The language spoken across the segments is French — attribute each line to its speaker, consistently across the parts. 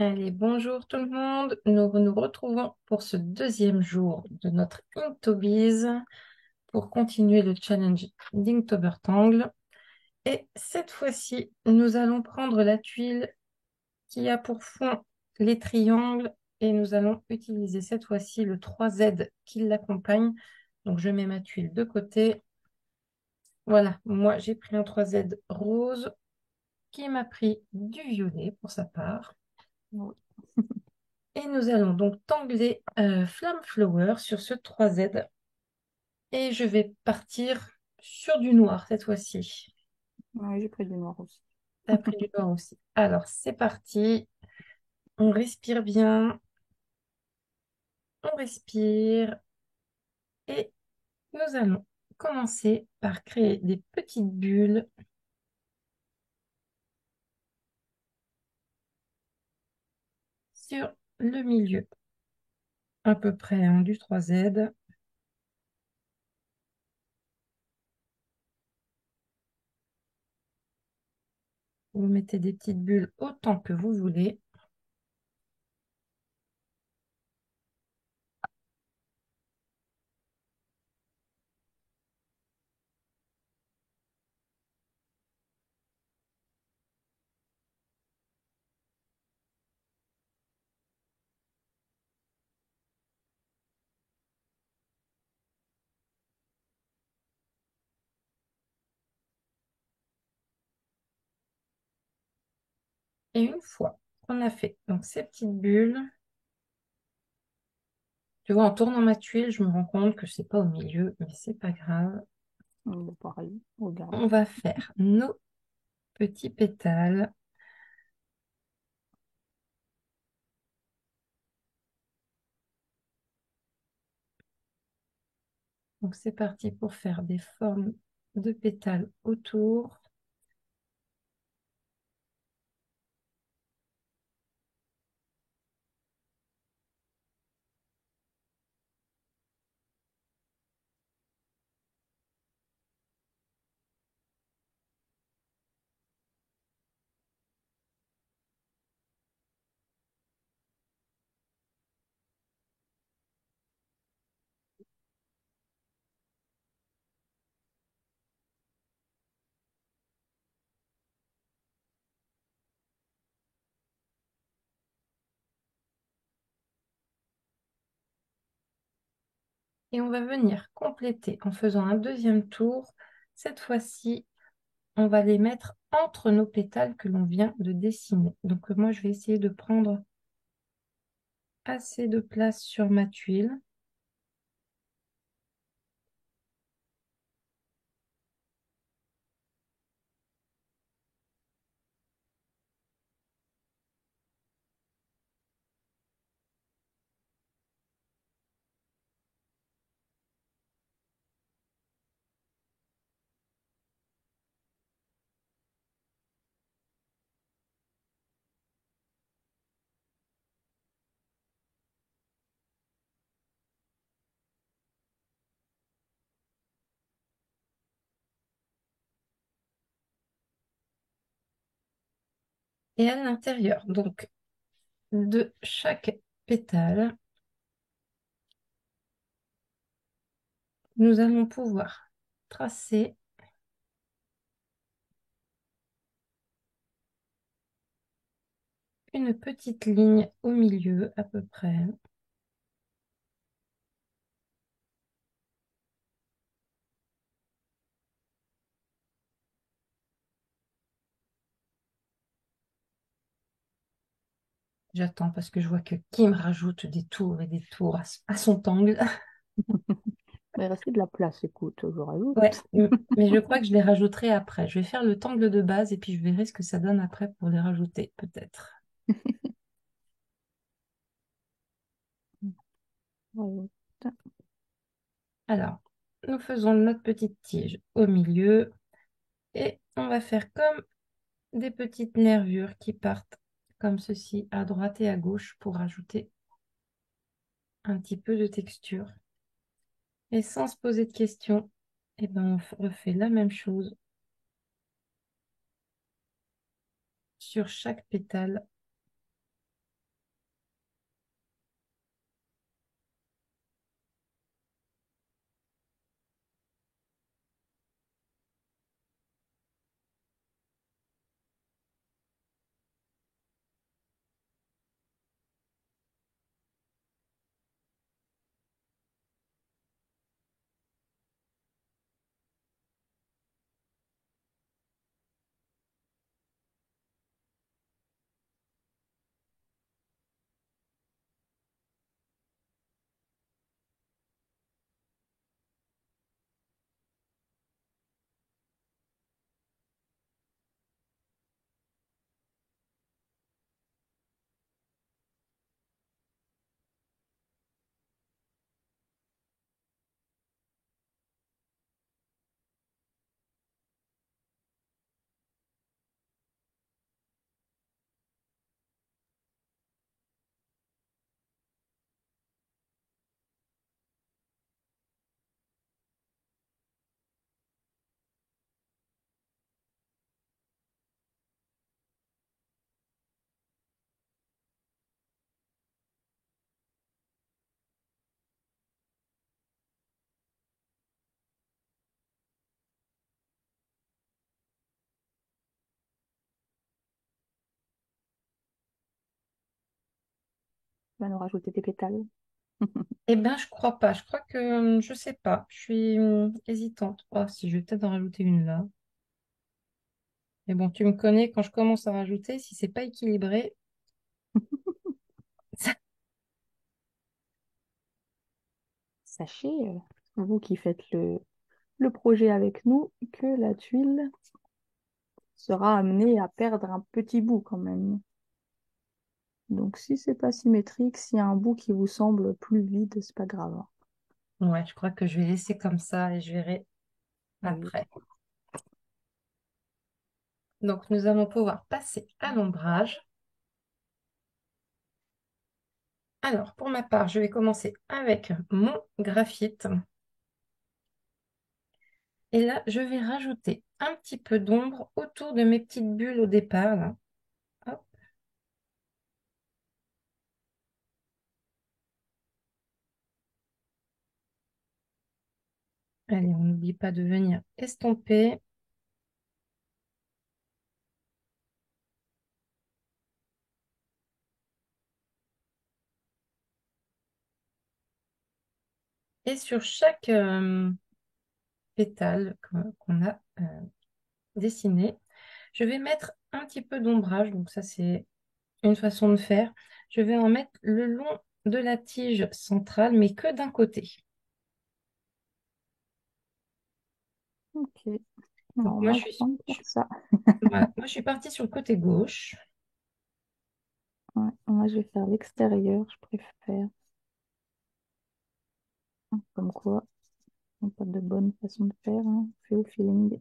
Speaker 1: Allez, bonjour tout le monde. Nous nous retrouvons pour ce deuxième jour de notre Inktobiz pour continuer le challenge d'Inktobertangle. Et cette fois-ci, nous allons prendre la tuile qui a pour fond les triangles et nous allons utiliser cette fois-ci le 3Z qui l'accompagne. Donc, je mets ma tuile de côté. Voilà, moi j'ai pris un 3Z rose qui m'a pris du violet pour sa part.
Speaker 2: Oui.
Speaker 1: Et nous allons donc tangler Flame Flower sur ce 3Z. Et je vais partir sur du noir cette fois-ci.
Speaker 2: Ouais, j'ai pris du noir aussi.
Speaker 1: T'as pris du noir aussi. Alors, c'est parti. On respire bien. On respire. Et nous allons commencer par créer des petites bulles sur le milieu. À peu près hein, du 3Z. Vous mettez des petites bulles autant que vous voulez. Et une fois qu'on a fait donc, ces petites bulles, tu vois, en tournant ma tuile, je me rends compte que c'est pas au milieu, mais c'est pas grave.
Speaker 2: Pareil, regarde.
Speaker 1: On va faire nos petits pétales. Donc c'est parti pour faire des formes de pétales autour. Et on va venir compléter en faisant un deuxième tour. Cette fois-ci, on va les mettre entre nos pétales que l'on vient de dessiner. Donc moi, je vais essayer de prendre assez de place sur ma tuile. Et à l'intérieur, donc, de chaque pétale, nous allons pouvoir tracer une petite ligne au milieu à peu près. J'attends parce que je vois que Kim rajoute des tours et des tours à son tangle.
Speaker 2: Mais il restait de la place, écoute, je
Speaker 1: Ouais,
Speaker 2: rajoute.
Speaker 1: mais je crois que je les rajouterai après. Je vais faire le tangle de base et puis je verrai ce que ça donne après pour les rajouter, peut-être.
Speaker 2: Rajoute.
Speaker 1: Alors, nous faisons notre petite tige au milieu et on va faire comme des petites nervures qui partent comme ceci à droite et à gauche pour rajouter un petit peu de texture. Et sans se poser de questions, eh ben, on refait la même chose sur chaque pétale.
Speaker 2: Tu vas nous rajouter des pétales.
Speaker 1: Eh ben, je crois pas. Je crois que, je sais pas. Je suis hésitante. Oh, si je vais peut-être en rajouter une là. Mais bon, tu me connais, quand je commence à rajouter, si c'est pas équilibré, ça-
Speaker 2: Sachez, vous qui faites le projet avec nous, que la tuile sera amenée à perdre un petit bout quand même. Donc si c'est pas symétrique, s'il y a un bout qui vous semble plus vide, c'est pas grave.
Speaker 1: ouais, je crois que je vais laisser comme ça et je verrai
Speaker 2: Oui.
Speaker 1: après. Donc, nous allons pouvoir passer à l'ombrage. Alors, pour ma part, je vais commencer avec mon graphite. Et là, je vais rajouter un petit peu d'ombre autour de mes petites bulles au départ, là. Hop. Allez, on n'oublie pas de venir estomper. Et sur chaque pétale qu'on a dessiné, je vais mettre un petit peu d'ombrage. Donc ça, c'est une façon de faire. Je vais en mettre le long de la tige centrale, mais que d'un côté.
Speaker 2: Ok.
Speaker 1: Donc
Speaker 2: Alors
Speaker 1: moi,
Speaker 2: moi, je vais pas me faire ça.
Speaker 1: voilà, moi, je suis partie sur le côté gauche.
Speaker 2: Ouais, moi, je vais faire l'extérieur, je préfère. Comme quoi, il n'y a pas de bonne façon de faire, hein. Fait au feeling.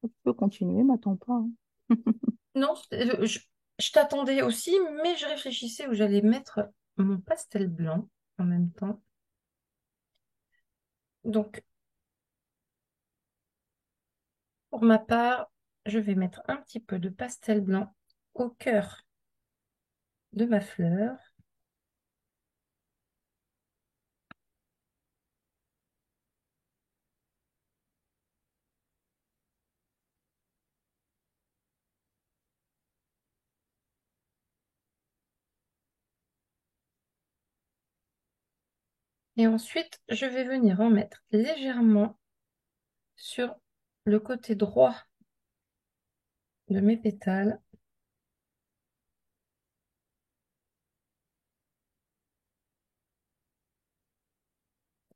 Speaker 2: Tu peux continuer, m'attends pas, hein.
Speaker 1: Non, je t'attendais aussi, mais je réfléchissais où j'allais mettre mon pastel blanc en même temps. Donc, pour ma part, je vais mettre un petit peu de pastel blanc au cœur de ma fleur. Et ensuite, je vais venir en mettre légèrement sur le côté droit de mes pétales.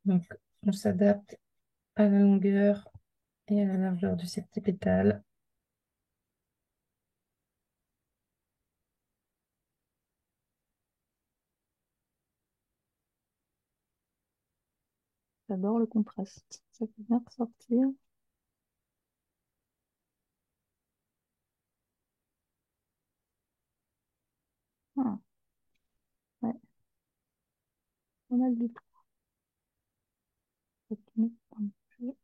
Speaker 1: Donc, on s'adapte à la longueur et à la largeur de ces petits pétales.
Speaker 2: J'adore le contraste. Ça fait bien ressortir. Ah, ouais, pas mal du tout. Continuer un peu.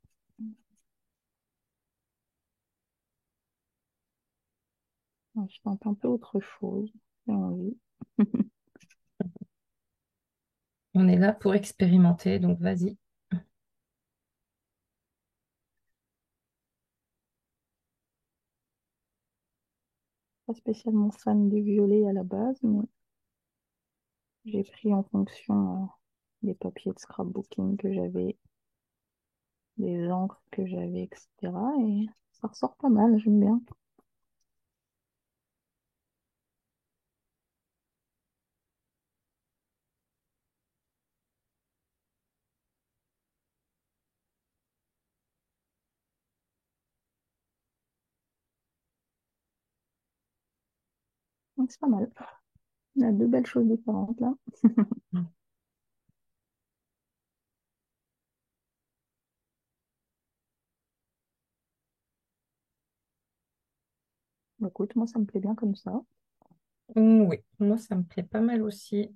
Speaker 2: Ouais, je tente un peu autre chose. J'ai envie.
Speaker 1: On est là pour expérimenter, donc vas-y.
Speaker 2: pas spécialement fan de violet à la base, mais j'ai pris en fonction des papiers de scrapbooking que j'avais, des encres que j'avais, etc. Et ça ressort pas mal, j'aime bien. Donc c'est pas mal. On a deux belles choses différentes là. Bah, écoute, moi ça me plaît bien comme ça.
Speaker 1: Oui, moi ça me plaît pas mal aussi.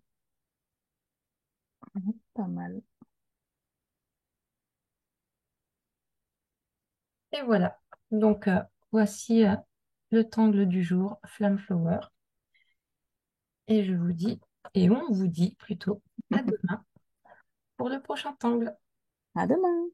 Speaker 2: Pas mal.
Speaker 1: Et voilà. Donc voici le tangle du jour, Flamme Flower. Et je vous dis, et on vous dit plutôt, à demain pour le prochain tangle.
Speaker 2: À demain!